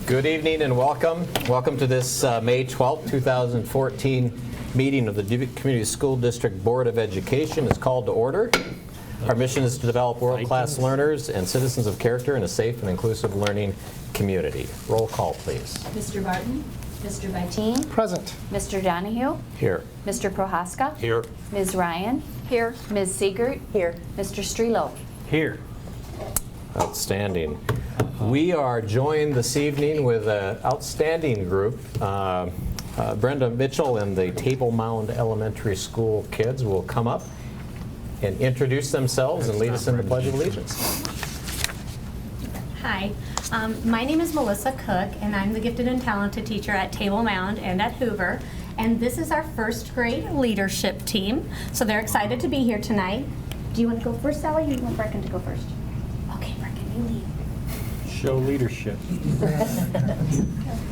Good evening and welcome. Welcome to this May 12th, 2014 meeting of the Dubuque Community School District Board of Education is called to order. Our mission is to develop world-class learners and citizens of character in a safe and inclusive learning community. Roll call, please. Mr. Barton. Mr. Byteen. Present. Mr. Donahue. Here. Mr. Prohaska. Here. Ms. Ryan. Here. Ms. Siegert. Here. Mr. Strelo. Here. Outstanding. We are joined this evening with an outstanding group. Brenda Mitchell and the Table Mound Elementary School kids will come up and introduce themselves and lead us in the Pledge of Allegiance. Hi, my name is Melissa Cook, and I'm the gifted and talented teacher at Table Mound and at Hoover. And this is our first grade leadership team, so they're excited to be here tonight. Do you want to go first, Sally, or do you want Brecken to go first? Okay, Brecken, you lead. Show leadership.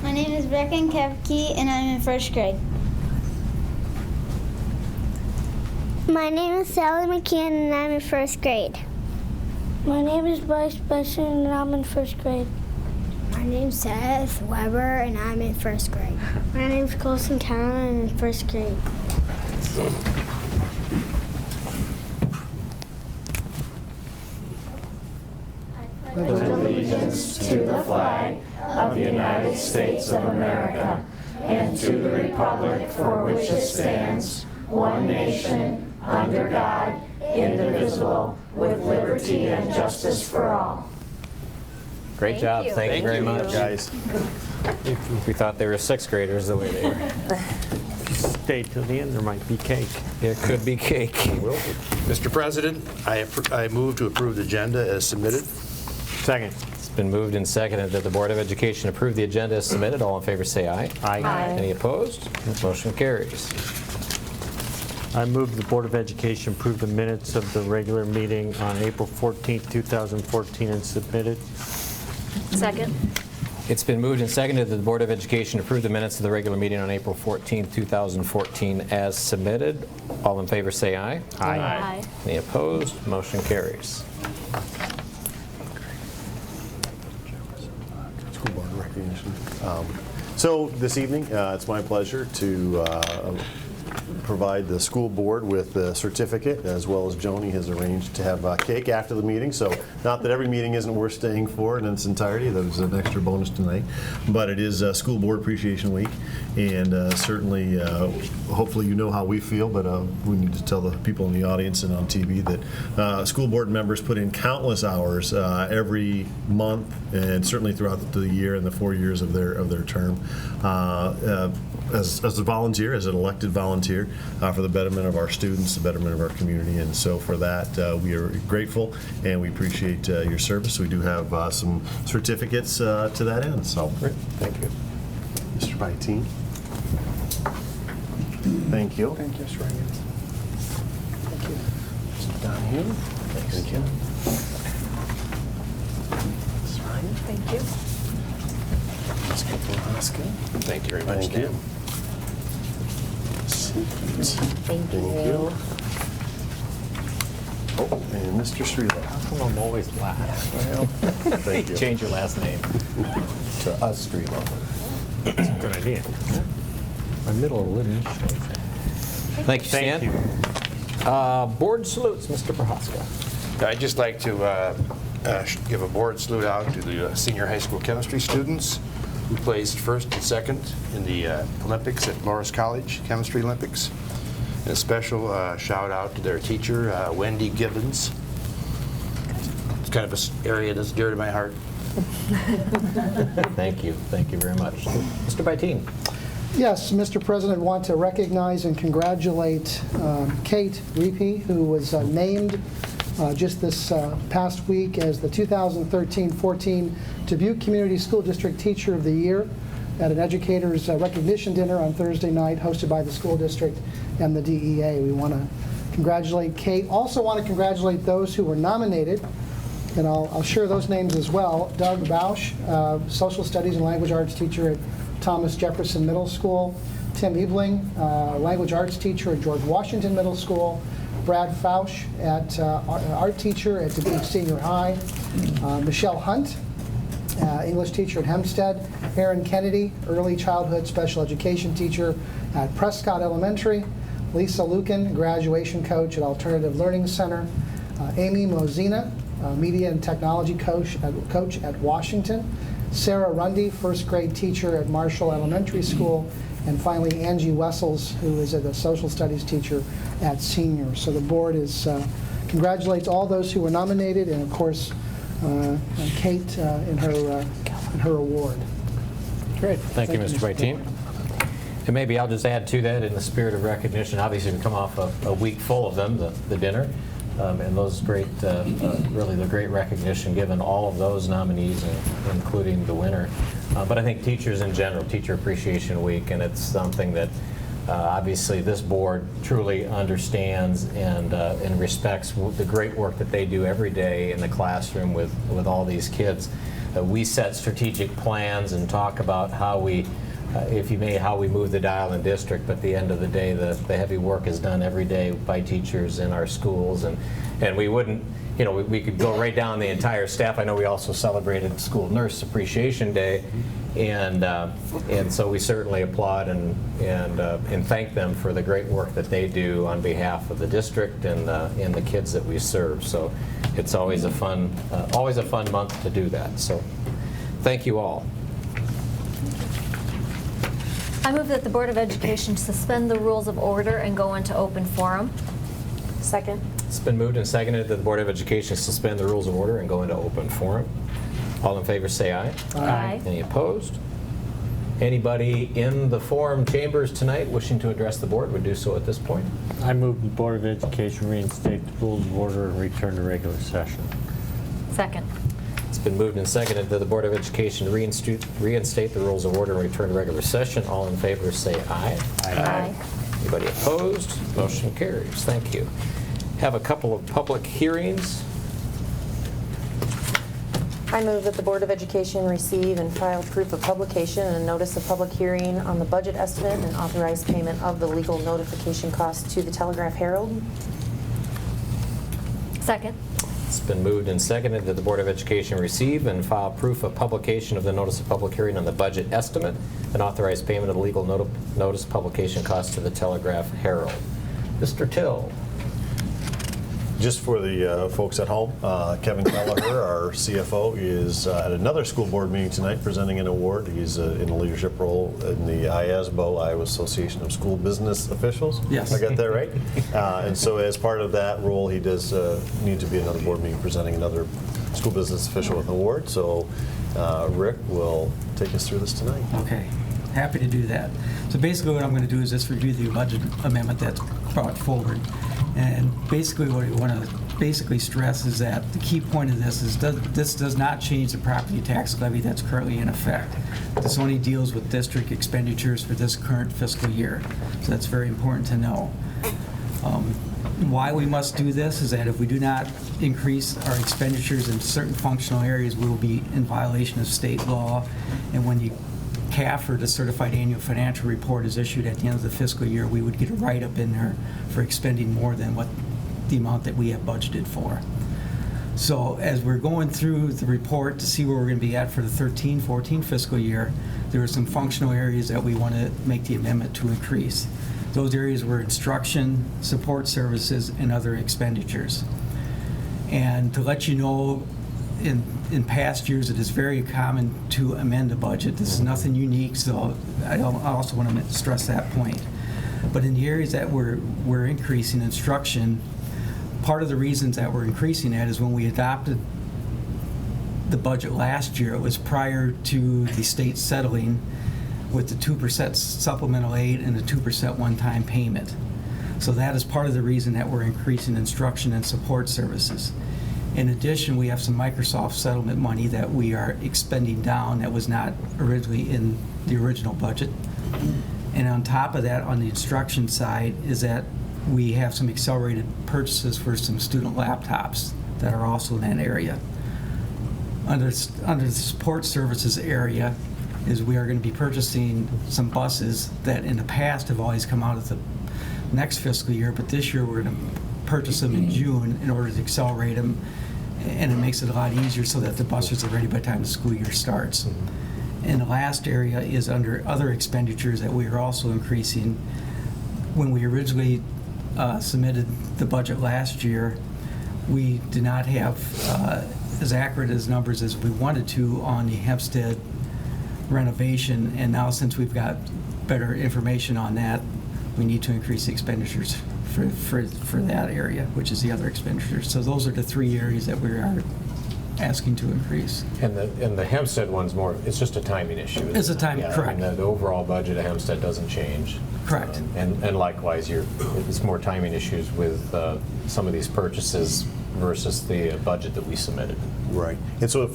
My name is Brecken Kevke, and I'm in first grade. My name is Sally McKeon, and I'm in first grade. My name is Bryce Besson, and I'm in first grade. My name's Seth Weber, and I'm in first grade. My name's Colson Town, and I'm in first grade. Allegiance to the flag of the United States of America and to the republic for which it stands, one nation, under God, indivisible, with liberty and justice for all. Great job. Thank you very much, guys. We thought they were sixth graders the way they were. Stay till the end, there might be cake. It could be cake. Mr. President, I move to approve the agenda as submitted. Second. It's been moved and seconded that the Board of Education approve the agenda as submitted. All in favor say aye. Aye. Any opposed? Motion carries. I move the Board of Education approve the minutes of the regular meeting on April 14th, 2014 and submitted. Second. It's been moved and seconded that the Board of Education approve the minutes of the regular meeting on April 14th, 2014 as submitted. All in favor say aye. Aye. Any opposed? Motion carries. School Board recognition. So this evening, it's my pleasure to provide the school board with a certificate, as well as Joni has arranged to have cake after the meeting. So not that every meeting isn't worth staying for in its entirety. That was an extra bonus tonight. But it is School Board Appreciation Week, and certainly, hopefully you know how we feel, but we need to tell the people in the audience and on TV that school board members put in countless hours every month, and certainly throughout the year and the 4 years of their term. As a volunteer, as an elected volunteer, for the betterment of our students, the betterment of our community. And so for that, we are grateful and we appreciate your service. We do have some certificates to that end. So thank you. Mr. Byteen. Thank you. Thank you, Mr. Ryan. Thank you. Mr. Donahue. Thank you. Ms. Ryan. Thank you. Mr. Prohaska. Thank you very much. Thank you. Thank you. Oh, and Mr. Strelo. How come I'm always last? Thank you. Change your last name to us, Strelo. That's a good idea. My middle lineage. Thank you, Stan. Thank you. Board salutes, Mr. Prohaska. I'd just like to give a board salute out to the senior high school chemistry students who placed first and second in the Olympics at Loras College Chemistry Olympics. And a special shout out to their teacher, Wendy Gibbons. It's kind of an area that's dear to my heart. Thank you. Thank you very much. Mr. Byteen. Yes, Mr. President, I want to recognize and congratulate Kate Reapy, who was named just this past week as the 2013-14 Dubuque Community School District Teacher of the Year at an educators recognition dinner on Thursday night hosted by the school district and the DEA. We want to congratulate Kate. Also want to congratulate those who were nominated, and I'll share those names as well. Doug Bausch, social studies and language arts teacher at Thomas Jefferson Middle School. Tim Ebling, language arts teacher at George Washington Middle School. Brad Fausch, art teacher at Dubuque Senior High. Michelle Hunt, English teacher at Hempstead. Erin Kennedy, early childhood special education teacher at Prescott Elementary. Lisa Lucan, graduation coach at Alternative Learning Center. Amy Mozina, media and technology coach at Washington. Sarah Rundy, first grade teacher at Marshall Elementary School. And finally, Angie Wessels, who is a social studies teacher at Senior. So the board congratulates all those who were nominated, and of course, Kate in her award. Great. Thank you, Mr. Byteam. And maybe I'll just add to that in the spirit of recognition. Obviously, we come off a week full of them, the dinner, and those great, really the great recognition given all of those nominees, including the winner. But I think teachers in general, Teacher Appreciation Week, and it's something that obviously this board truly understands and respects the great work that they do every day in the classroom with all these kids. We set strategic plans and talk about how we, if you may, how we move the dial in district, but at the end of the day, the heavy work is done every day by teachers in our schools, and we wouldn't, you know, we could go right down the entire staff. I know we also celebrated School Nurse Appreciation Day, and so we certainly applaud and thank them for the great work that they do on behalf of the district and the kids that we serve. So it's always a fun month to do that. So thank you all. I move that the Board of Education suspend the rules of order and go into open forum. Second. It's been moved and seconded that the Board of Education suspend the rules of order and go into open forum. All in favor say aye. Aye. Any opposed? Anybody in the forum chambers tonight wishing to address the board would do so at this point. I move the Board of Education reinstate the rules of order and return to regular session. Second. It's been moved and seconded that the Board of Education reinstate the rules of order and return to regular session. All in favor say aye. Aye. Anybody opposed? Motion carries. Thank you. Have a couple of public hearings. I move that the Board of Education receive and file proof of publication and a notice of public hearing on the budget estimate and authorize payment of the legal notification costs to the Telegraph Herald. Second. It's been moved and seconded that the Board of Education receive and file proof of publication of the notice of public hearing on the budget estimate and authorize payment of the legal notice publication costs to the Telegraph Herald. Mr. Till. Just for the folks at home, Kevin Kelleher, our CFO, is at another school board meeting tonight presenting an award. He's in a leadership role in the IASBO, Iowa Association of School Business Officials. Yes. I got that right? And so as part of that role, he does need to be at another board meeting presenting another school business official with an award. So Rick will take us through this tonight. Okay, happy to do that. So basically what I'm going to do is just review the budget amendment that's brought forward. And basically what we want to stress is that the key point of this is this does not change the property tax levy that's currently in effect. This only deals with district expenditures for this current fiscal year. So that's very important to know. Why we must do this is that if we do not increase our expenditures in certain functional areas, we will be in violation of state law. And when the CAF, or the Certified Annual Financial Report, is issued at the end of the fiscal year, we would get a write-up in there for expending more than what the amount that we have budgeted for. So as we're going through the report to see where we're going to be at for the 13-14 fiscal year, there are some functional areas that we want to make the amendment to increase. Those areas were instruction, support services, and other expenditures. And to let you know, in past years, it is very common to amend a budget. This is nothing unique, so I also want to stress that point. But in the areas that we're increasing instruction, part of the reasons that we're increasing that is when we adopted the budget last year, it was prior to the state settling with the 2% supplemental aid and the 2% one-time payment. So that is part of the reason that we're increasing instruction and support services. In addition, we have some Microsoft settlement money that we are expending down that was not originally in the original budget. And on top of that, on the instruction side, is that we have some accelerated purchases for some student laptops that are also in that area. Under the support services area is we are going to be purchasing some buses that in the past have always come out of the next fiscal year, but this year we're going to purchase them in June in order to accelerate them and it makes it a lot easier so that the buses are ready by the time the school year starts. And the last area is under other expenditures that we are also increasing. When we originally submitted the budget last year, we did not have as accurate as numbers as we wanted to on the Hempstead renovation, and now since we've got better information on that, we need to increase the expenditures for that area, which is the other expenditures. So those are the three areas that we are asking to increase. And the Hempstead one's more, it's just a timing issue. isn't It's a it? timing, Yeah, correct. I mean, the overall budget of Hempstead doesn't change. Correct. And likewise, it's more timing issues with some of these purchases versus the budget that we submitted. Right. And so,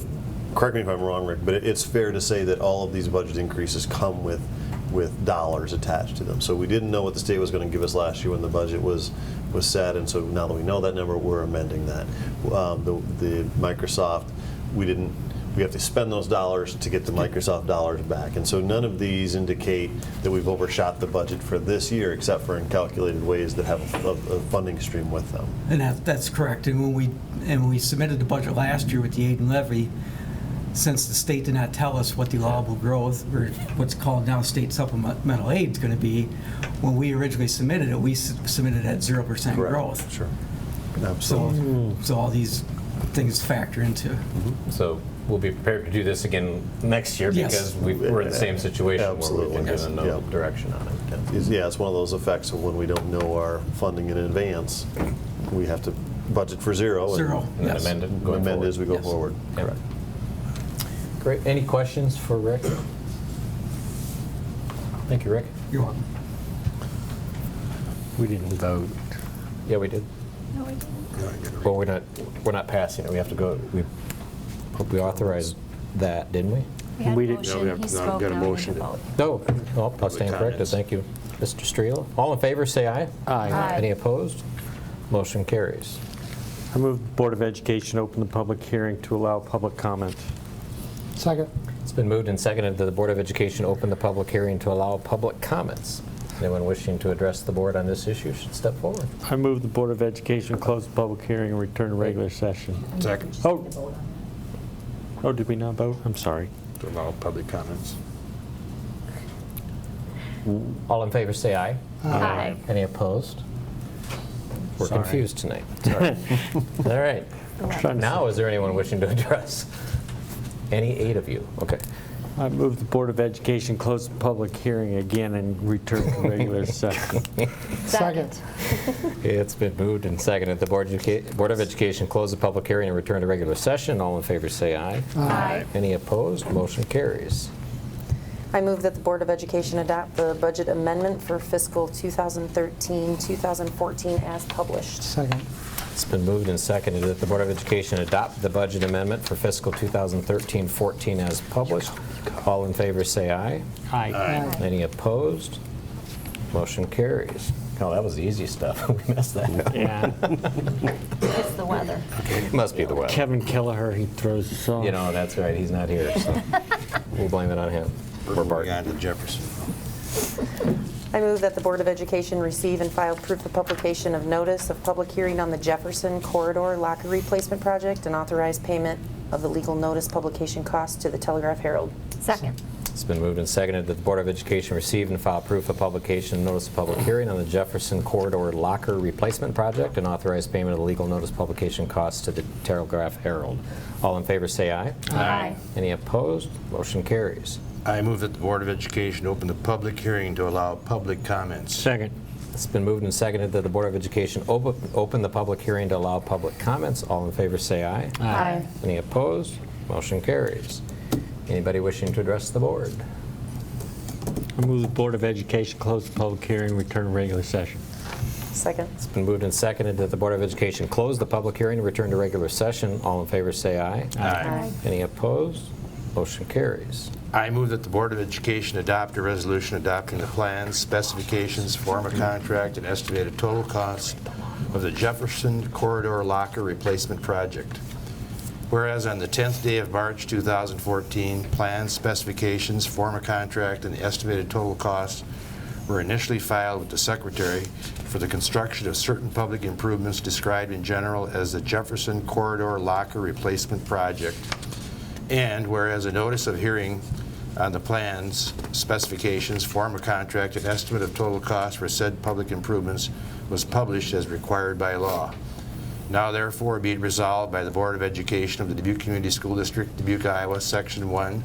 correct me if I'm wrong, Rick, but it's fair to say that all of these budget increases come with dollars attached to them. So we didn't know what the state was going to give us last year when the budget was set, and so now that we know that number, we're amending that. The Microsoft, we have to spend those dollars to get the Microsoft dollars back. And so none of these indicate that we've overshot the budget for this year, except for in calculated ways that have a funding stream with them. And that's correct. And when we submitted the budget last year with the aid and levy, since the state did not tell us what the allowable growth, or what's called now state supplemental aid, is going to be, when we originally submitted it, we submitted at 0% growth. Sure. Absolutely. So all these things factor into. So we'll be prepared to do this again next year Yes. because we're in the same situation where Absolutely. we've been given no Yeah. direction on it. Yeah, it's one of those effects of when we don't know our funding in advance, we have to budget for zero. Zero. And then Yes. amend it going Amend forward. as we go Yes. forward. Yeah. Correct. Great. Any questions for Rick? Thank you, Rick. You're welcome. We didn't vote. Yeah, we did. No, we didn't. Well, we're not passing it. We have to go, we authorized that, didn't we? We had We a didn't- motion, No, we have- he no, spoke, got a now we need motion. to vote. No, I'll stand corrected. comments. Thank you, Mr. Strela. All in favor, say aye. Aye. Any opposed? Motion carries. I move the Board of Education open the public hearing to allow public comment. Second. It's been moved and seconded that the Board of Education open the public hearing to allow public comments. Anyone wishing to address the board on this issue should step forward. I move the Board of Education close the public hearing and return to regular session. Second. Oh, did we not vote? I'm sorry. To allow public comments. All in favor, say aye. Aye. Any opposed? We're Sorry. confused tonight. Sorry. All right. Now, is there anyone wishing to address? Any 8 of you? Okay. I move the Board of Education close the public hearing again and return to regular session. Second. It's been moved and seconded. The Board of Education close the public hearing and return to regular session. All in favor, say aye. Aye. Any opposed? Motion carries. I move that the Board of Education adopt the budget amendment for fiscal 2013-2014 as published. Second. It's been moved and seconded that the Board of Education adopt the budget amendment for fiscal 2013-14 as published. All in favor, say aye. Aye. Any opposed? Motion carries. Oh, that was the easy stuff. We messed that up. Yeah. It's the weather. Must be the weather. Kevin Kelleher, he throws us off. You know, that's right. He's not here, so we'll blame it on him. Or Moving Bart. on to Jefferson. I move that the Board of Education receive and file proof of publication of notice of public hearing on the Jefferson Corridor Locker Replacement Project and authorize payment of the legal notice publication costs to the Telegraph Herald. Second. It's been moved and seconded that the Board of Education receive and file proof of publication and notice of public hearing on the Jefferson Corridor Locker Replacement Project and authorize payment of the legal notice publication costs to the Telegraph Herald. All in favor, say aye. Aye. Any opposed? Motion carries. I move that the Board of Education open the public hearing to allow public comments. Second. It's been moved and seconded that the Board of Education open the public hearing to allow public comments. All in favor, say aye. Aye. Any opposed? Motion carries. Anybody wishing to address the board? I move the Board of Education close the public hearing, return to regular session. Second. It's been moved and seconded that the Board of Education close the public hearing and return to regular session. All in favor, say aye. Aye. Any opposed? Motion carries. I move that the Board of Education adopt a resolution adopting the plans, specifications, form of contract, and estimated total cost of the Jefferson Corridor Locker Replacement Project. Whereas on the 10th day of March 2014, plans, specifications, form of contract, and the estimated total cost were initially filed with the Secretary for the construction of certain public improvements described in general as the Jefferson Corridor Locker Replacement Project. And whereas a notice of hearing on the plans, specifications, form of contract, and estimate of total cost for said public improvements was published as required by law. Now therefore be it resolved by the Board of Education of the Dubuque Community School District, Dubuque, Iowa, Section 1,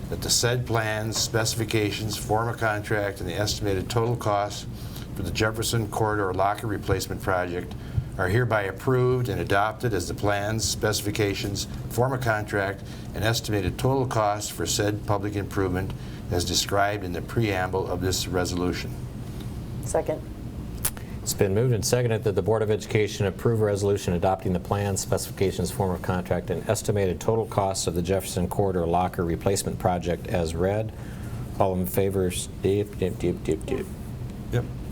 that the said plans, specifications, form of contract, and the estimated total cost for the Jefferson Corridor Locker Replacement Project are hereby approved and adopted as the plans, specifications, form of contract, and estimated total cost for said public improvement as described in the preamble of this resolution. Second. It's been moved and seconded that the Board of Education approve a resolution adopting the plans, specifications, form of contract, and estimated total costs of the Jefferson Corridor Locker Replacement Project as read. All in favor, Steve? Yep.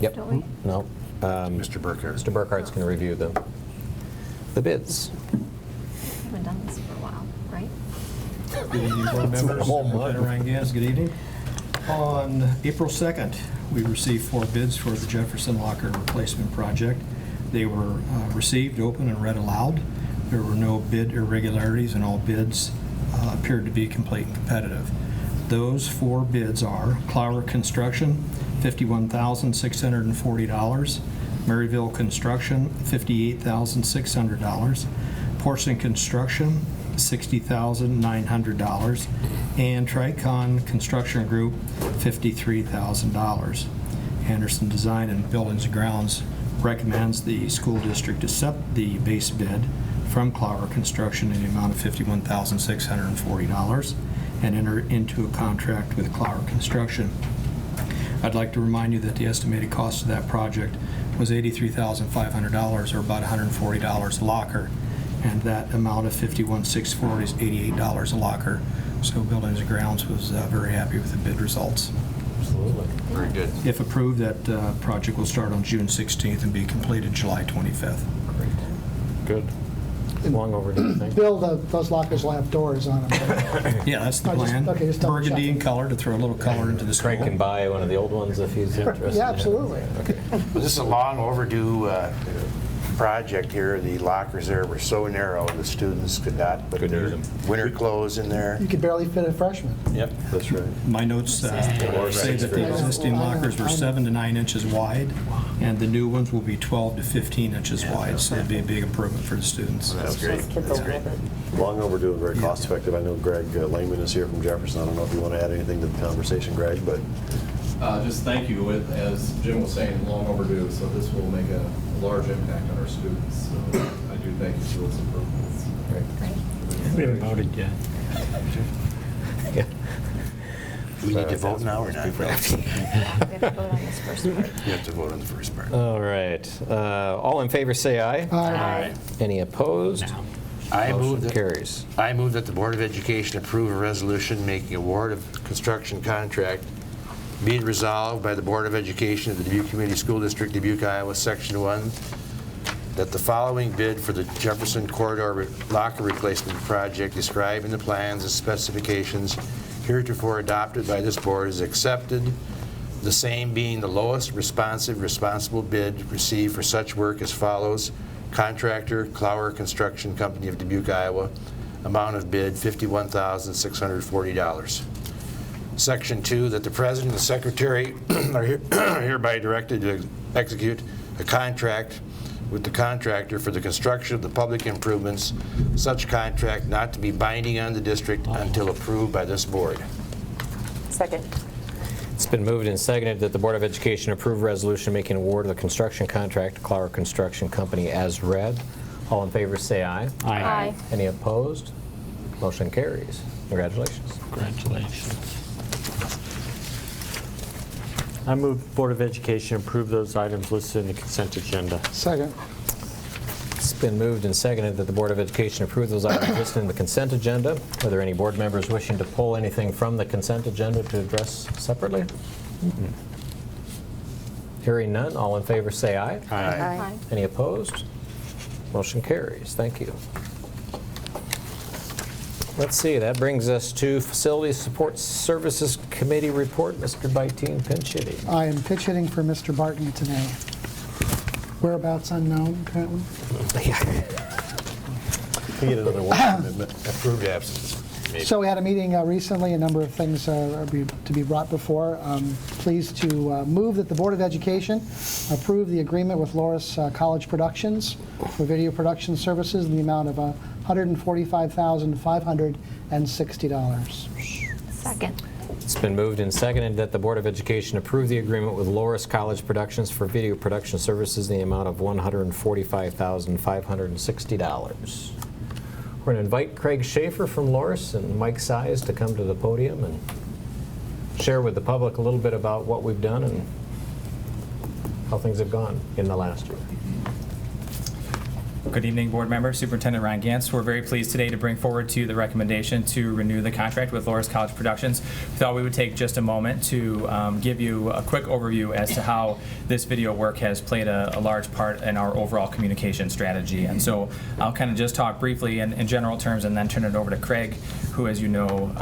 Yep. Don't we? No. Mr. Burkhart. Mr. Burkhart's going to review the bids. We haven't done this for a while, right? Good evening, board members. Lieutenant Ryan Gans, good evening. On April 2nd, we received 4 bids for the Jefferson Locker Replacement Project. They were received, open, and read aloud. There were no bid irregularities, and all bids appeared to be complete and competitive. Those 4 bids are Clower Construction, $51,640. Maryville Construction, $58,600. Porson Construction, $60,900. And Tricon Construction Group, $53,000. Anderson Design and Buildings and Grounds recommends the school district accept the base bid from Clower Construction in the amount of $51,640 and enter into a contract with Clower Construction. I'd like to remind you that the estimated cost of that project was $83,500, or about $140 a locker, and that amount of $51,640 is $88 a locker. So Buildings and Grounds was very happy with the bid results. Absolutely. Very good. If approved, that project will start on June 16th and be completed July 25th. Great. Good. Long overdue, thing. Bill, those lockers will have doors on them. Yeah, that's the Oh, just- plan. okay, just double Burgundy checking. in color to throw a little color into the school. Frank can buy one of the old ones if he's interested. Yeah, absolutely. Okay. This is a long overdue project here. The lockers there were so narrow, the students could not put Couldn't their use winter clothes in there. You could barely fit a freshman. Yep. That's right. My notes say that the existing lockers were 7 to 9 inches wide, and the new ones will be 12 to 15 inches wide, so it'll be a big improvement for the students. That's great. Kids will love it. Long overdue and very cost effective. I know Greg Lehman is here from Jefferson. I don't know if you want to add anything to the conversation, Greg, but Just thank you. As Jim was saying, long overdue, so this will make a large impact on our students. So I do thank you for those improvements. Great. We haven't voted yet. Yeah. We need to vote now or not? We have to vote on this first part. You have to vote on the first part. All right. All in favor, say aye. Aye. Any opposed? I move Motion that carries. I move that the Board of Education approve a resolution making award of construction contract. Be it resolved by the Board of Education of the Dubuque Community School District, Dubuque, Iowa, Section 1, that the following bid for the Jefferson Corridor Locker Replacement Project described in the plans and specifications heretofore adopted by this board is accepted, the same being the lowest responsible bid received for such work as follows. Contractor, Clower Construction Company of Dubuque, Iowa. Amount of bid, $51,640. Section 2, that the President and the Secretary are hereby directed to execute a contract with the contractor for the construction of the public improvements, such contract not to be binding on the district until approved by this board. Second. It's been moved and seconded that the Board of Education approve a resolution making award of the construction contract to Clower Construction Company as read. All in favor, say aye. Aye. Any opposed? Motion carries. Congratulations. Congratulations. I move Board of Education approve those items listed in the consent agenda. Second. It's been moved and seconded that the Board of Education approve those items listed in the consent agenda. Are there any board members wishing to pull anything from the consent agenda to address separately? Hearing none, all in favor say aye. Aye. Any opposed? Motion carries. Thank you. Let's see, that brings us to Facility Support Services Committee report. Mr. Byteen, pinch hitting. I am pitch hitting for Mr. Barton today. Whereabouts unknown currently. We get another one commitment. Approved absence. Maybe. So we had a meeting recently, a number of things are to be brought before. Pleased to move that the Board of Education approve the agreement with Loras College Productions for video production services in the amount of $145,560. Second. It's been moved and seconded that the Board of Education approve the agreement with Loras College Productions for video production services in the amount of $145,560. We're going to invite Craig Schaefer from Loras and Mike Size to come to the podium and share with the public a little bit about what we've done and how things have gone in the last year. Good evening, board members. Superintendent Ryan Gantz. We're very pleased today to bring forward to you the recommendation to renew the contract with Loras College Productions. We thought we would take just a moment to give you a quick overview as to how this video work has played a large part in our overall communication strategy. And so I'll kind of just talk briefly in general terms and then turn it over to Craig, who, as you know,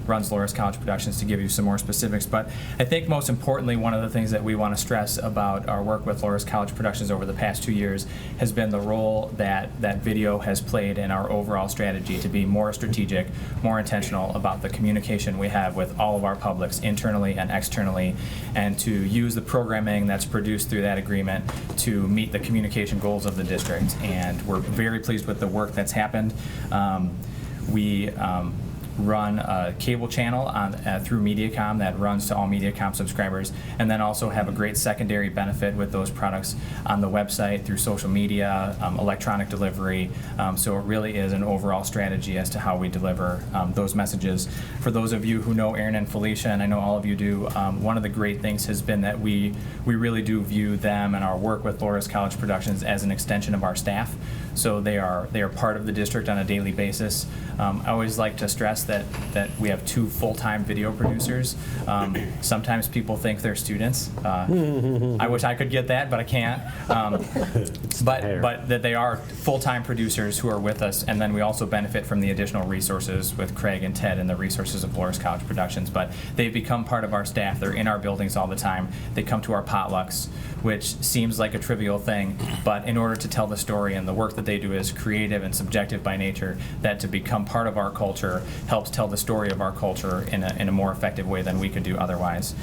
runs Loras College Productions, to give you some more specifics. But I think most importantly, one of the things that we want to stress about our work with Loras College Productions over the past 2 years has been the role that video has played in our overall strategy to be more strategic, more intentional about the communication we have with all of our publics, internally and externally, and to use the programming that's produced through that agreement to meet the communication goals of the district. And we're very pleased with the work that's happened. We run a cable channel through Mediacom that runs to all Mediacom subscribers, and then also have a great secondary benefit with those products on the website, through social media, electronic delivery. So it really is an overall strategy as to how we deliver those messages. For those of you who know Aaron and Felicia, and I know all of you do, one of the great things has been that we really do view them and our work with Loras College Productions as an extension of our staff. So they are part of the district on a daily basis. I always like to stress that we have 2 full-time video producers. Sometimes people think they're students. I wish I could get that, but I can't. But that they are full-time producers who are with us, and then we also benefit from the additional resources with Craig and Ted and the resources of Loras College Productions. But they've become part of our staff. They're in our buildings all the time. They come to our potlucks, which seems like a trivial thing, but in order to tell the story, and the work that they do is creative and subjective by nature, that to become part of our culture helps tell the story of our culture in a more effective way than we could do otherwise.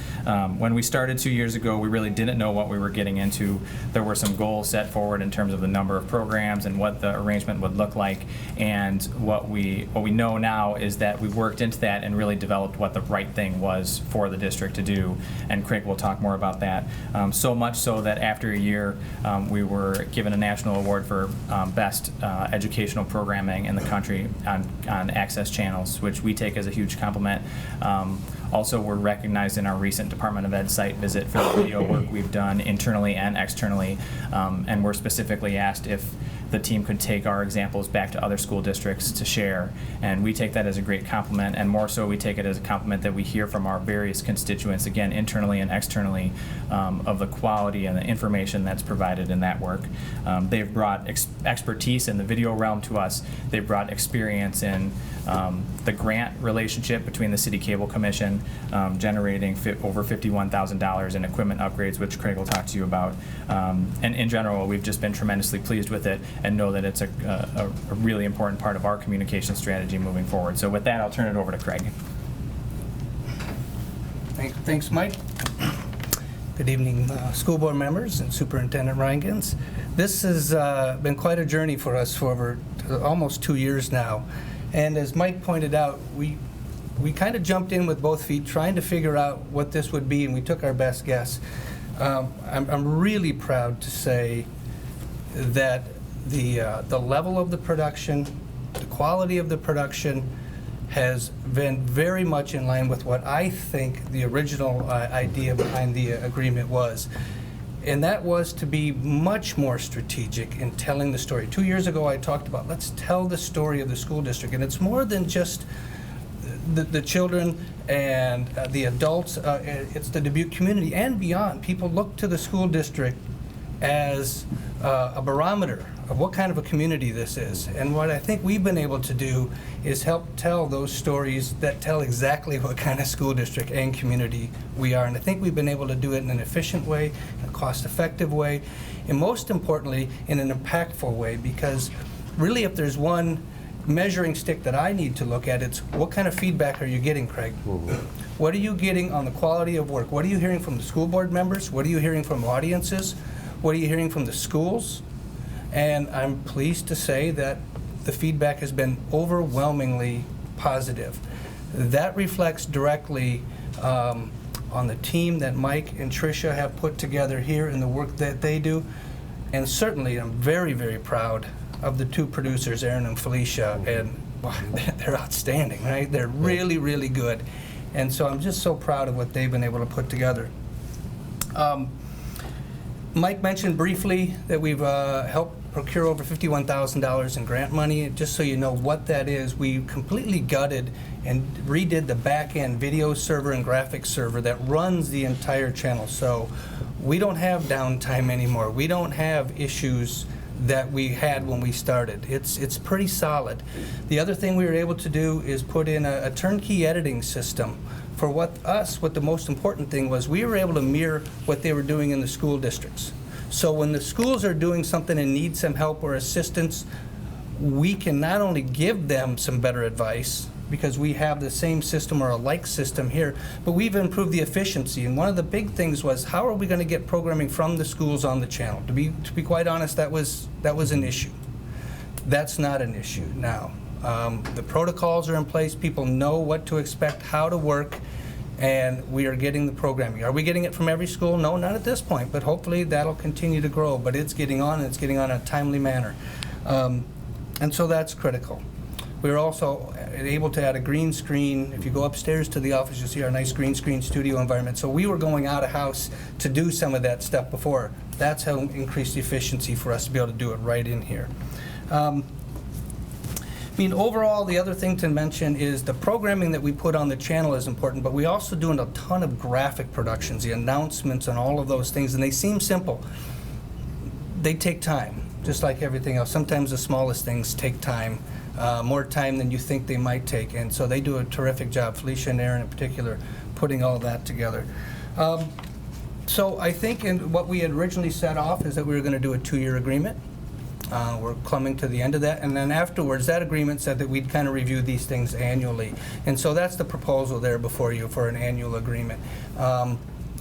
When we started 2 years ago, we really didn't know what we were getting into. There were some goals set forward in terms of the number of programs and what the arrangement would look like, and what we know now is that we worked into that and really developed what the right thing was for the district to do, and Craig will talk more about that. So much so that after a year, we were given a national award for best educational programming in the country on access channels, which we take as a huge compliment. Also, we're recognized in our recent Department of Ed site visit for the video work we've done internally and externally, and we're specifically asked if the team could take our examples back to other school districts to share, and we take that as a great compliment, and more so we take it as a compliment that we hear from our various constituents, again, internally and externally, of the quality and the information that's provided in that work. They've brought expertise in the video realm to us. They've brought experience in the grant relationship between the City Cable Commission, generating over $51,000 in equipment upgrades, which Craig will talk to you about. And in general, we've just been tremendously pleased with it and know that it's a really important part of our communication strategy moving forward. So with that, I'll turn it over to Craig. Thanks, Mike. Good evening, school board members and Superintendent Ryan Gantz. This has been quite a journey for us for over almost 2 years now. And as Mike pointed out, we kind of jumped in with both feet trying to figure out what this would be, and we took our best guess. I'm really proud to say that the level of the production, the quality of the production has been very much in line with what I think the original idea behind the agreement was. And that was to be much more strategic in telling the story. 2 years ago, I talked about let's tell the story of the school district. And it's more than just the children and the adults. It's the Dubuque community and beyond. People look to the school district as a barometer of what kind of a community this is. And what I think we've been able to do is help tell those stories that tell exactly what kind of school district and community we are. And I think we've been able to do it in an efficient way, in a cost-effective way, and most importantly, in an impactful way, because really if there's one measuring stick that I need to look at, it's what kind of feedback are you getting, Craig? What are you getting on the quality of work? What are you hearing from the school board members? What are you hearing from audiences? What are you hearing from the schools? And I'm pleased to say that the feedback has been overwhelmingly positive. That reflects directly on the team that Mike and Tricia have put together here and the work that they do. And certainly I'm very, very proud of the two producers, Aaron and Felicia, and wow, they're outstanding, right? They're really, really good. And so I'm just so proud of what they've been able to put together. Mike mentioned briefly that we've helped procure over $51,000 in grant money. Just so you know what that is, we completely gutted and redid the back-end video server and graphics server that runs the entire channel. So we don't have downtime anymore. We don't have issues that we had when we started. It's pretty solid. The other thing we were able to do is put in a turnkey editing system. For what the most important thing was, we were able to mirror what they were doing in the school districts. So when the schools are doing something and need some help or assistance, we can not only give them some better advice, because we have the same system or a like system here, but we've improved the efficiency. And one of the big things was, how are we going to get programming from the schools on the channel? To be quite honest, that was an issue. That's not an issue now. The protocols are in place. People know what to expect, how to work, and we are getting the programming. Are we getting it from every school? No, not at this point, but hopefully that'll continue to grow. But it's getting on, and it's getting on in a timely manner. And so that's critical. We're also able to add a green screen. If you go upstairs to the office, you'll see our nice green screen studio environment. So we were going out of house to do some of that stuff before. That's how increased the efficiency for us to be able to do it right in here. I mean, overall, the other thing to mention is the programming that we put on the channel is important, but we also doing a ton of graphic productions, the announcements and all of those things, and they seem simple. They take time, just like everything else. Sometimes the smallest things take time, more time than you think they might take, and so they do a terrific job, Felicia and Aaron in particular, putting all that together. So I think what we had originally set off is that we were going to do a 2-year agreement. We're coming to the end of that, and then afterwards that agreement said that we'd kind of review these things annually, and so that's the proposal there before you for an annual agreement.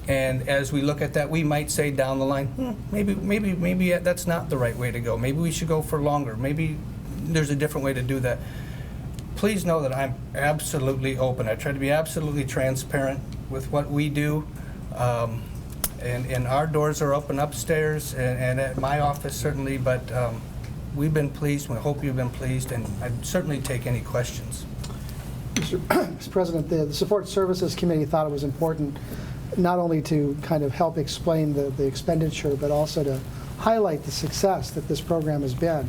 And as we look at that, we might say down the line, maybe that's not the right way to go. Maybe we should go for longer. Maybe there's a different way to do that. Please know that I'm absolutely open. I try to be absolutely transparent with what we do. And our doors are open upstairs and at my office certainly, but we've been pleased. We hope you've been pleased, and I'd certainly take any questions. Mr. President, the Support Services Committee thought it was important not only to kind of help explain the expenditure, but also to highlight the success that this program has been.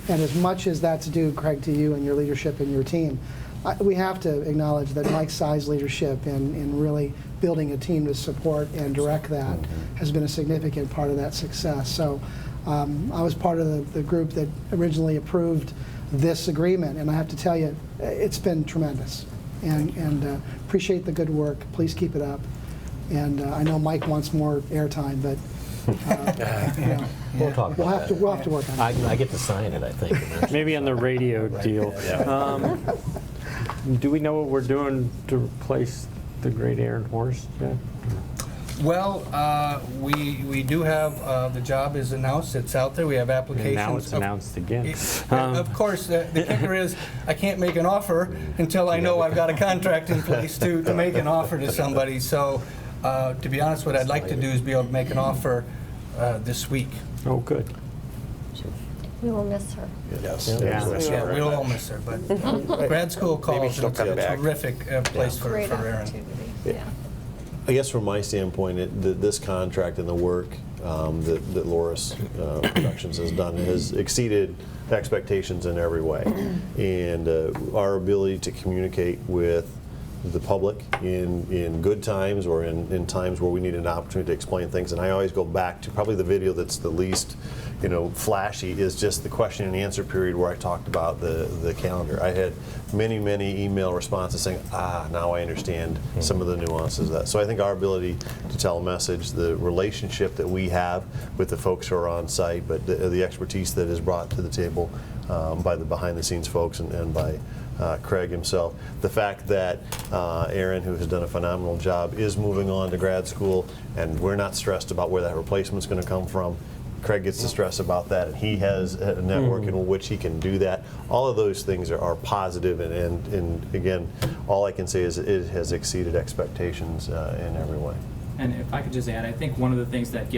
And as much as that's due, Craig, to you and your leadership and your team, we have to acknowledge that Mike Tsai's leadership in really building a team to support and direct that has been a significant part of that success. So I was part of the group that originally approved this agreement, and I have to tell you, it's been tremendous. And appreciate the good work. Please keep it up. And I know Mike wants more airtime, but we'll talk about that. We'll have to work on it. I get to sign it, I think. Maybe on the radio deal. Do we know what we're doing to replace the great Aaron Horst yet? Well, we do have, the job is announced, it's out there, we have applications. And now it's announced again. Of course, the kicker is, I can't make an offer until I know I've got a contract in place to make an offer to somebody. So, to be honest, what I'd like to do is be able to make an offer this week. Oh, good. We will miss her. Yes. Yeah, we'll all miss her, but grad school calls is a terrific place for Aaron. Yeah. I guess from my standpoint, this contract and the work that Loris Productions has done has exceeded expectations in every way. And our ability to communicate with the public in good times or in times where we need an opportunity to explain things. And I always go back to probably the video that's the least, flashy is just the question and answer period where I talked about the calendar. I had many email responses saying, now I understand some of the nuances of that. So I think our ability to tell a message, the relationship that we have with the folks who are on site, but the expertise that is brought to the table by the behind-the-scenes folks and by Craig himself. The fact that Aaron, who has done a phenomenal job, is moving on to grad school, and we're not stressed about where that replacement's going to come from. Craig gets to stress about that, and he has a network in which he can do that. All of those things are positive, and again, all I can say is it has exceeded expectations in every way. And if I could just add, I think one of the things that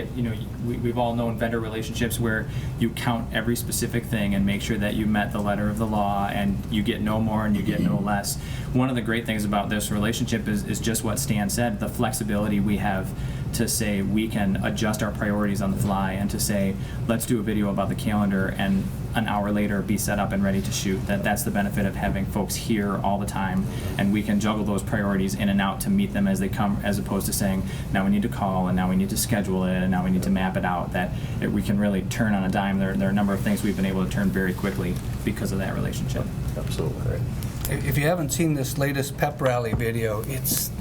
we've all known vendor relationships where you count every specific thing and make sure that you met the letter of the law and you get no more and you get no less. One of the great things about this relationship is just what Stan said, the flexibility we have to say we can adjust our priorities on the fly and to say, let's do a video about the calendar and an hour later be set up and ready to shoot. That's the benefit of having folks here all the time, and we can juggle those priorities in and out to meet them as they come, as opposed to saying, now we need to call and now we need to schedule it and now we need to map it out. We can really turn on a dime. There are a number of things we've been able to turn very quickly because of that relationship. Absolutely. If you haven't seen this latest pep rally video, it's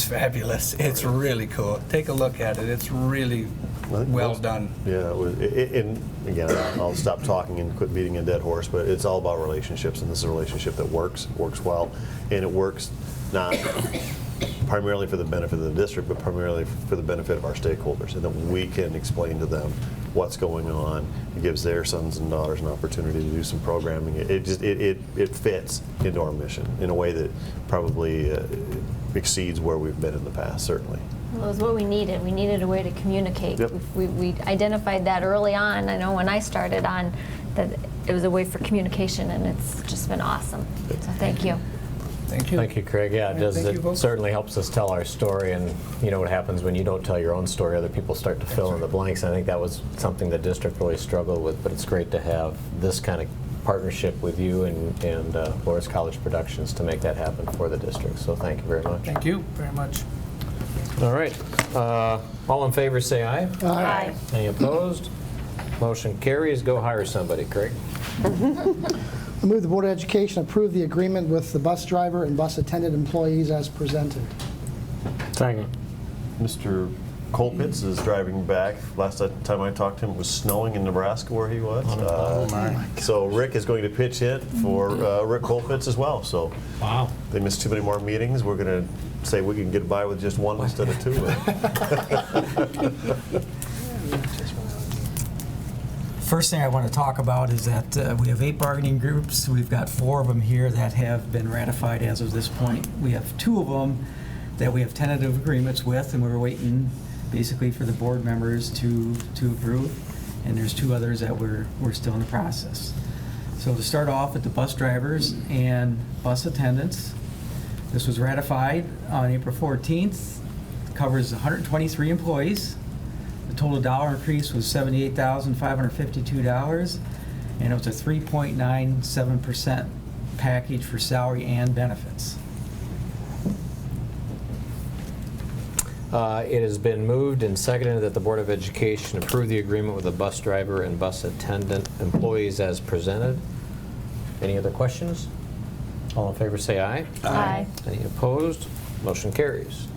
fabulous. It's really cool. Take a look at it. It's really well done. Yeah, and again, I'll stop talking and quit beating a dead horse, but it's all about relationships, and this is a relationship that works well, and it works not primarily for the benefit of the district, but primarily for the benefit of our stakeholders, and that we can explain to them what's going on. It gives their sons and daughters an opportunity to do some programming. It fits into our mission in a way that probably exceeds where we've been in the past, certainly. Well, it was what we needed. We needed a way to communicate. Yep. We identified that early on. I know when I started on that it was a way for communication, and it's just been awesome. So thank you. Thank you. Thank you, Craig. Yeah, it certainly helps us tell our story, and you know what happens when you don't tell your own story, other people start to fill in the blanks. I think that was something the district really struggled with, but it's great to have this kind of partnership with you and Loras College Productions to make that happen for the district. So thank you very much. Thank you very much. All right. All in favor say aye. Aye. Any opposed? Motion carries. Go hire somebody, Craig. I move the Board of Education approve the agreement with the bus driver and bus attendant employees as presented. Second. Mr. Colpitts is driving back. Last time I talked to him, it was snowing in Nebraska where he was. So Rick is going to pitch hit for Rick Colpitts as well. So wow, they missed too many more meetings. We're going to say we can get by with just one instead of two. First thing I want to talk about is that we have 8 bargaining groups. We've got 4 of them here that have been ratified as of this point. We have 2 of them that we have tentative agreements with, and we're waiting basically for the board members to approve. And there's 2 others that we're still in the process. So to start off with the bus drivers and bus attendants, this was ratified on April 14th. It covers 123 employees. The total dollar increase was $78,552, and it was a 3.97% package for salary and benefits. It has been moved and seconded that the Board of Education approve the agreement with the bus driver and bus attendant employees as presented. Any other questions? All in favor say aye. Aye. Any opposed? Motion carries.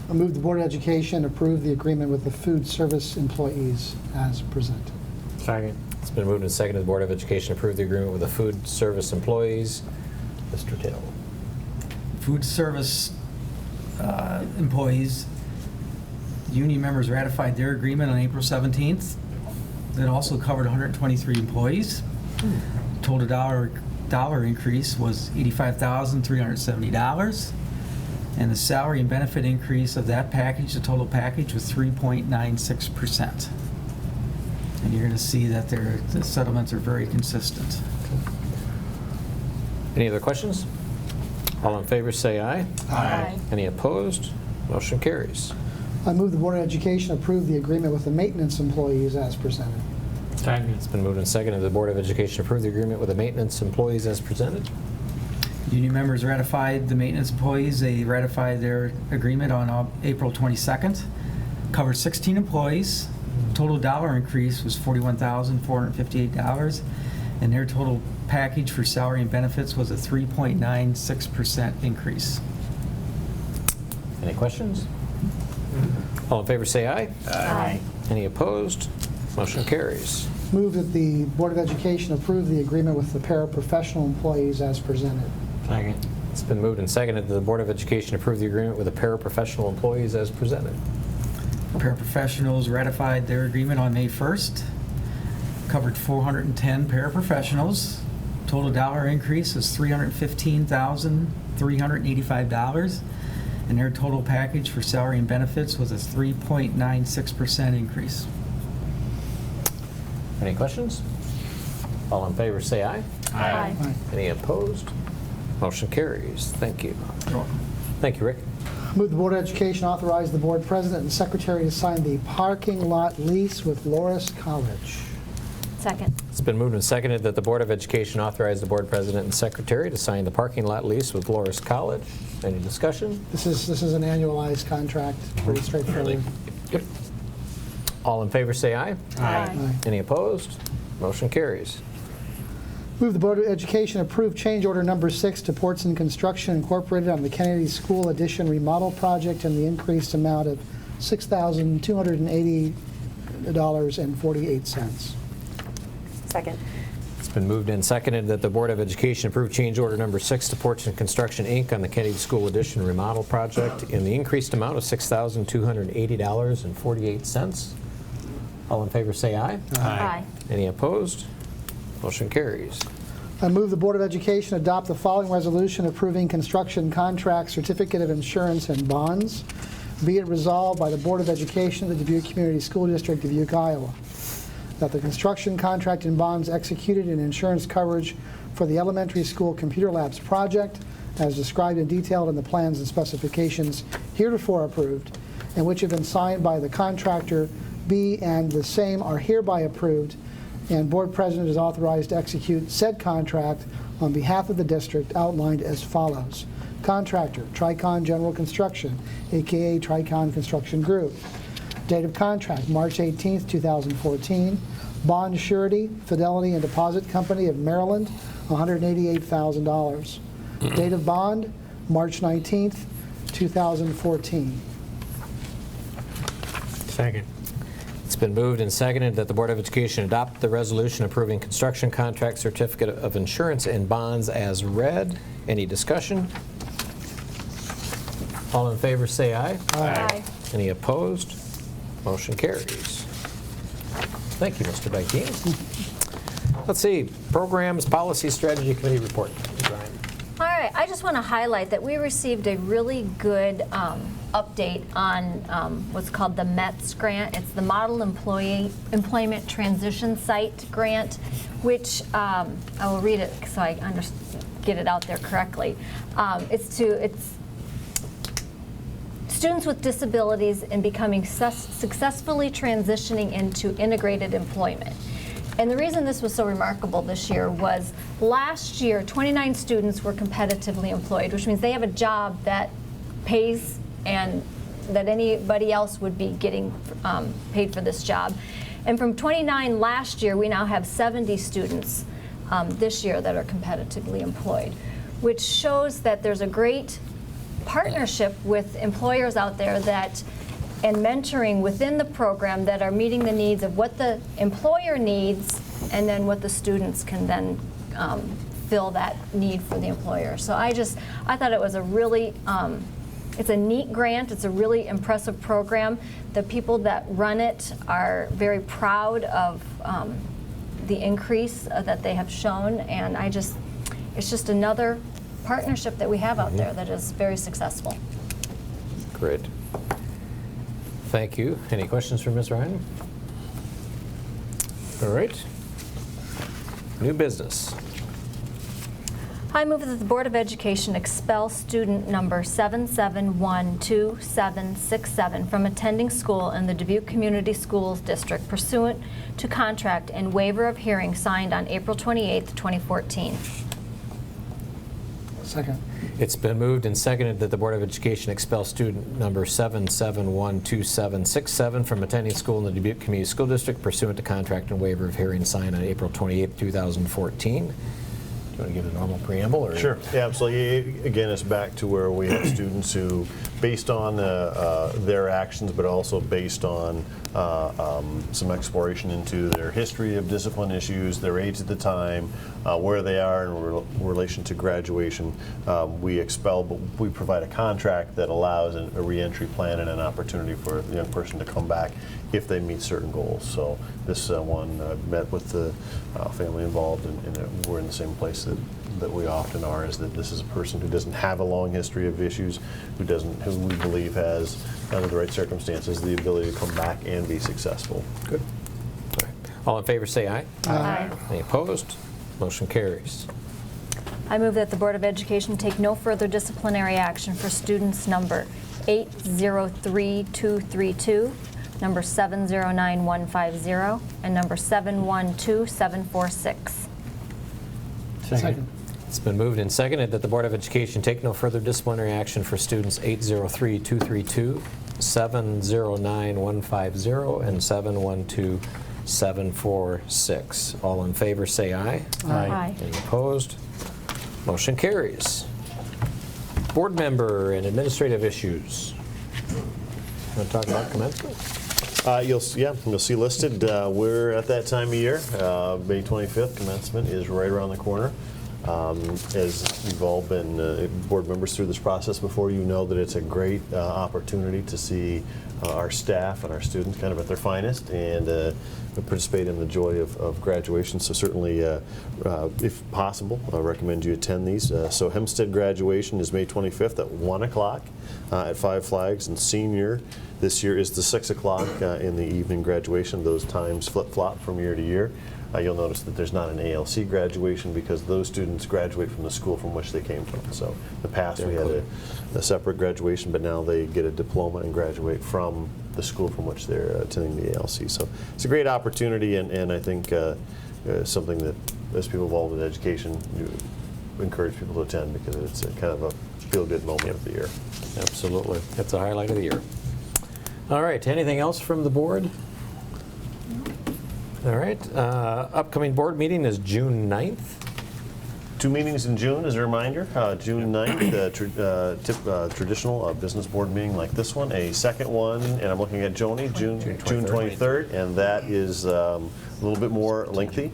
I move the Board of Education approve the agreement with the food service employees as presented. Second. It's been moved and seconded the Board of Education approve the agreement with the food service employees. Mr. Taylor. Food service employees, union members ratified their agreement on April 17th. That also covered 123 employees. Total dollar increase was $85,370. And the salary and benefit increase of that package, the total package, was 3.96%. And you're going to see that the settlements are very consistent. Any other questions? All in favor say aye. Aye. Any opposed? Motion carries. I move the Board of Education approve the agreement with the maintenance employees as presented. It's been moved and seconded the Board of Education approve the agreement with the maintenance employees as presented. Union members ratified the maintenance employees. They ratified their agreement on April 22nd. Covered 16 employees. Total dollar increase was $41,458, and their total package for salary and benefits was a 3.96% increase. Any questions? All in favor say aye. Aye. Any opposed? Motion carries. Move that the Board of Education approve the agreement with the paraprofessional employees as presented. Second. It's been moved and seconded that the Board of Education approve the agreement with the paraprofessional employees as presented. Paraprofessionals ratified their agreement on May 1st. Covered 410 paraprofessionals. Total dollar increase is $315,385. And their total package for salary and benefits was a 3.96% increase. Any questions? All in favor say aye. Aye. Any opposed? Motion carries. Thank you. Thank you, Rick. Move the Board of Education authorize the Board President and Secretary to sign the parking lot lease with Loris College. Second. It's been moved and seconded that the Board of Education authorize the Board President and Secretary to sign the parking lot lease with Loris College. Any discussion? This is an annualized contract, pretty straightforward. Yep. All in favor say aye. Aye. Any opposed? Motion carries. Move the Board of Education approve change order number 6 to Portson Construction Incorporated on the Kennedy School Addition Remodel Project and the increased amount of $6,280.48. Second. It's been moved and seconded that the Board of Education approve change order number 6 to Portson Construction, Inc. on the Kennedy School Addition Remodel Project in the increased amount of $6,280.48. All in favor say aye. Aye. Any opposed? Motion carries. I move the Board of Education adopt the following resolution approving construction contract, certificate of insurance, and bonds. Be it resolved by the Board of Education of the Dubuque Community School District, Dubuque, Iowa, that the construction contract and bonds executed in insurance coverage for the elementary school computer labs project, as described and detailed in the plans and specifications heretofore approved, and which have been signed by the contractor, be and the same are hereby approved, and Board President is authorized to execute said contract on behalf of the district outlined as follows. Contractor, Tricon General Construction, a.k.a. Tricon Construction Group. Date of contract, March 18th, 2014. Bond surety, Fidelity and Deposit Company of Maryland, $188,000. Date of bond, March 19th, 2014. Second. It's been moved and seconded that the Board of Education adopt the resolution approving construction contract, certificate of insurance, and bonds as read. Any discussion? All in favor say aye. Aye. Any opposed? Motion carries. Thank you, Mr. Beckey. Let's see, Programs, Policy, Strategy Committee report. Ryan. All right, I just want to highlight that we received a really good update on what's called the METS grant. It's the Model Employment Transition Site grant, which I will read it so I get it out there correctly. It's students with disabilities in becoming successfully transitioning into integrated employment. And the reason this was so remarkable this year was last year 29 students were competitively employed, which means they have a job that pays and that anybody else would be getting paid for this job. And from 29 last year, we now have 70 students this year that are competitively employed, which shows that there's a great partnership with employers out there that and mentoring within the program that are meeting the needs of what the employer needs and then what the students can then fill that need for the employer. So I thought it was a really, it's a neat grant, it's a really impressive program. The people that run it are very proud of the increase that they have shown, and it's just another partnership that we have out there that is very successful. Great. Thank you. Any questions for Ms. Ryan? All right. New business. I move that the Board of Education expel student number 7712767 from attending school in the Dubuque Community Schools District pursuant to contract and waiver of hearing signed on April 28, 2014. Second. It's been moved and seconded that the Board of Education expel student number 7712767 from attending school in the Dubuque Community School District pursuant to contract and waiver of hearing signed on April 28, 2014. Do you want to give a normal preamble? Or? Sure. Yeah, absolutely. Again, it's back to where we have students who, based on their actions, but also based on some exploration into their history of discipline issues, their age at the time, where they are in relation to graduation, we expel, but we provide a contract that allows a reentry plan and an opportunity for the young person to come back if they meet certain goals. So this one met with the family involved, and we're in the same place that we often are, is that this is a person who doesn't have a long history of issues, who we believe has, under the right circumstances, the ability to come back and be successful. Good. All right. All in favor say aye. Aye. Any opposed? Motion carries. I move that the Board of Education take no further disciplinary action for students number 803232, number 709150, and number 712746. Second. It's been moved and seconded that the Board of Education take no further disciplinary action for students 803232, 709150, and 712746. All in favor say aye. Aye. Any opposed? Motion carries. Board member and administrative issues. Want to talk about commencement? You'll see listed. We're at that time of year. May 25th, commencement is right around the corner. As you've all been board members through this process before, you know that it's a great opportunity to see our staff and our students kind of at their finest and participate in the joy of graduation. So certainly, if possible, I recommend you attend these. So Hempstead graduation is May 25th at 1 o'clock at Five Flags, and senior this year is the 6 o'clock in the evening graduation. Those times flip-flop from year to year. You'll notice that there's not an ALC graduation because those students graduate from the school from which they came from. So in the past we had a separate graduation, but now they get a diploma and graduate from the school from which they're attending the ALC. So it's a great opportunity, and I think something that, as people involved in education, you encourage people to attend because it's kind of a feel-good moment of the year. Absolutely. That's a highlight of the year. All right. Anything else from the board? All right. Upcoming board meeting is June 9th. 2 meetings in June, as a reminder. June 9th, traditional business board meeting like this one. A second one, and I'm looking at Joni, June 23rd, and that is a little bit more lengthy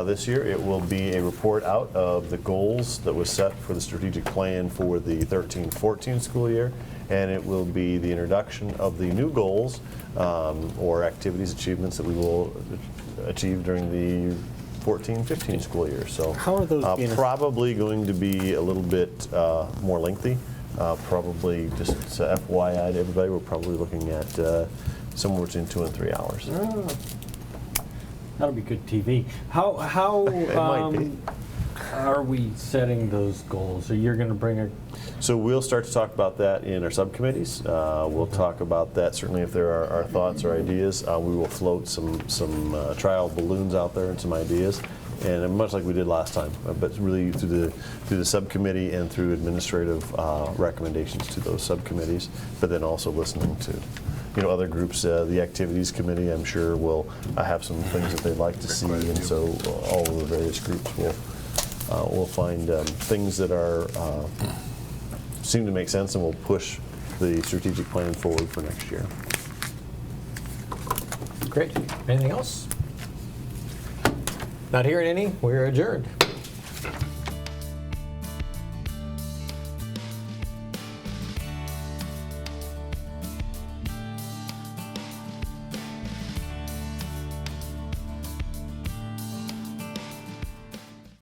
this year. It will be a report out of the goals that was set for the strategic plan for the 13-14 school year, and it will be the introduction of the new goals or activities, achievements that we will achieve during the 14-15 school year. So how are those being probably going to be a little bit more lengthy. Probably just FYI to everybody, we're probably looking at somewhere between 2 and 3 hours. Oh, that'll be good TV. How It might be. are we setting those goals? Are you going to bring a... So we'll start to talk about that in our subcommittees. We'll talk about that certainly if there are thoughts or ideas. We will float some trial balloons out there and some ideas, and much like we did last time, but really through the subcommittee and through administrative recommendations to those subcommittees, but then also listening to other groups. The activities committee, I'm sure, will have some things that they'd like to see, and so all of the various groups will find things that seem to make sense, and we'll push the strategic plan forward for next year. Great. Anything else? Not hearing any. We're adjourned.